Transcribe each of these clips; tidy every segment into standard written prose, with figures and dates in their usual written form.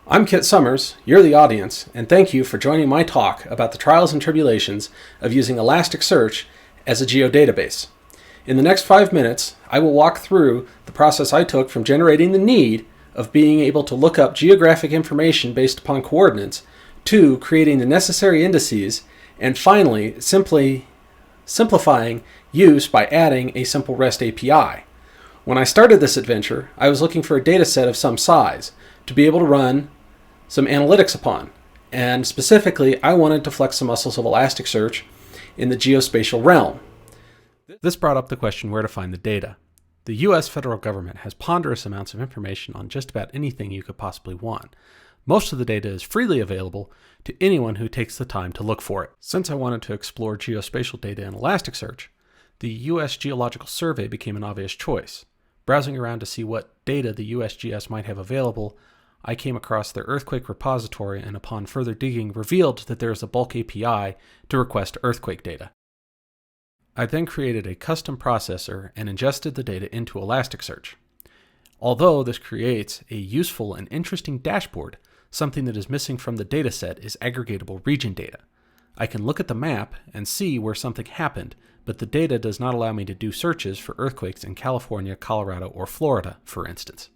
I'm Kit Summers, you're the audience, and thank you for joining my talk about the trials and tribulations of using Elasticsearch as a geodatabase. In the next 5 minutes, I will walk through the process I took from generating the need of being able to look up geographic information based upon coordinates to creating the necessary indices and finally simplifying use by adding a simple REST API. When I started this adventure, I was looking for a data set of some size to be able to run some analytics upon. And specifically, I wanted to flex the muscles of Elasticsearch in the geospatial realm. This brought up the question where to find the data. The US federal government has ponderous amounts of information on just about anything you could possibly want. Most of the data is freely available to anyone who takes the time to look for it. Since I wanted to explore geospatial data in Elasticsearch, the US Geological Survey became an obvious choice. Browsing around to see what data the USGS might have available, I came across their earthquake repository and upon further digging revealed that there is a bulk API to request earthquake data. I then created a custom processor and ingested the data into Elasticsearch. Although this creates a useful and interesting dashboard, something that is missing from the dataset is aggregatable region data. I can look at the map and see where something happened, but the data does not allow me to do searches for earthquakes in California, Colorado, or Florida, for instance.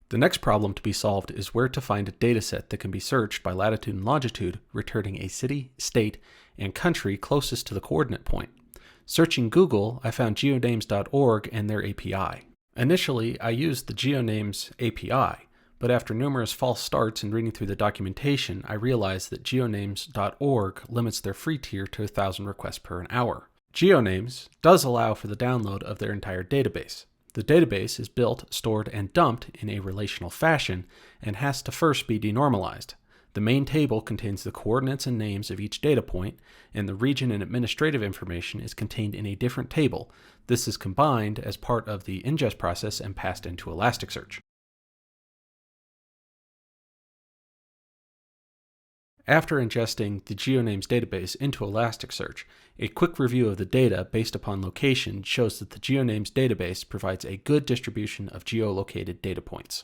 The next problem to be solved is where to find a dataset that can be searched by latitude and longitude, returning a city, state, and country closest to the coordinate point. Searching Google, I found Geonames.org and their API. Initially, I used the Geonames API, but after numerous false starts and reading through the documentation, I realized that Geonames.org limits their free tier to 1,000 requests per hour. Geonames does allow for the download of their entire database. The database is built, stored, and dumped in a relational fashion and has to first be denormalized. The main table contains the coordinates and names of each data point, and the region and administrative information is contained in a different table. This is combined as part of the ingest process and passed into Elasticsearch. After ingesting the Geonames database into Elasticsearch, a quick review of the data based upon location shows that the Geonames database provides a good distribution of geolocated data points.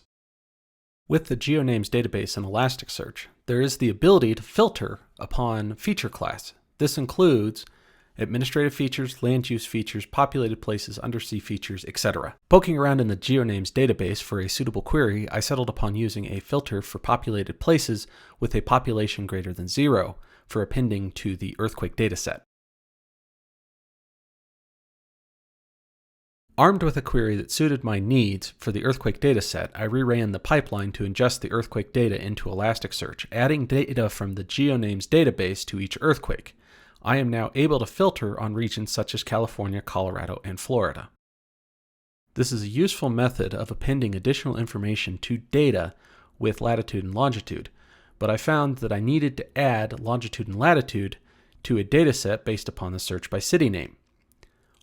With the Geonames database in Elasticsearch, there is the ability to filter upon feature class. This includes administrative features, land use features, populated places, undersea features, etc. Poking around in the Geonames database for a suitable query, I settled upon using a filter for populated places with a population greater than 0 for appending to the earthquake dataset. Armed with a query that suited my needs for the earthquake dataset, I reran the pipeline to ingest the earthquake data into Elasticsearch, adding data from the Geonames database to each earthquake. I am now able to filter on regions such as California, Colorado, and Florida. This is a useful method of appending additional information to data with latitude and longitude, but I found that I needed to add longitude and latitude to a dataset based upon the search by city name.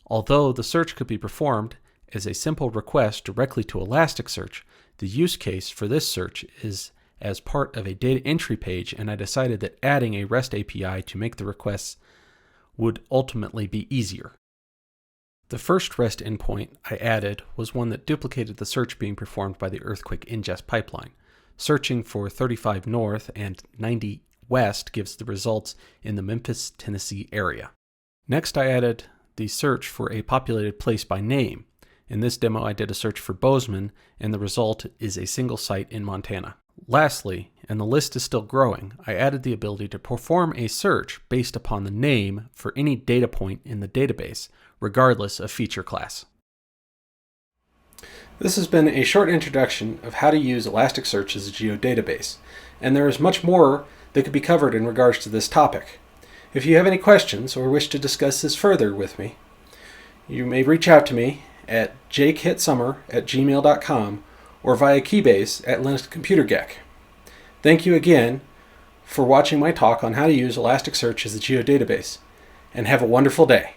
Although the search could be performed as a simple request directly to Elasticsearch, the use case for this search is as part of a data entry page, and I decided that adding a REST API to make the requests would ultimately be easier. The first REST endpoint I added was one that duplicated the search being performed by the earthquake ingest pipeline. Searching for 35 north and 90 west gives the results in the Memphis, Tennessee area. Next, I added the search for a populated place by name. In this demo, I did a search for Bozeman, and the result is a single site in Montana. Lastly, and the list is still growing, I added the ability to perform a search based upon the name for any data point in the database, regardless of feature class. This has been a short introduction of how to use Elasticsearch as a geodatabase, and there is much more that could be covered in regards to this topic. If you have any questions or wish to discuss this further with me, you may reach out to me at jkitsummer@gmail.com or via Keybase at Linux Computer Geek. Thank you again for watching my talk on how to use Elasticsearch as a geodatabase, and have a wonderful day.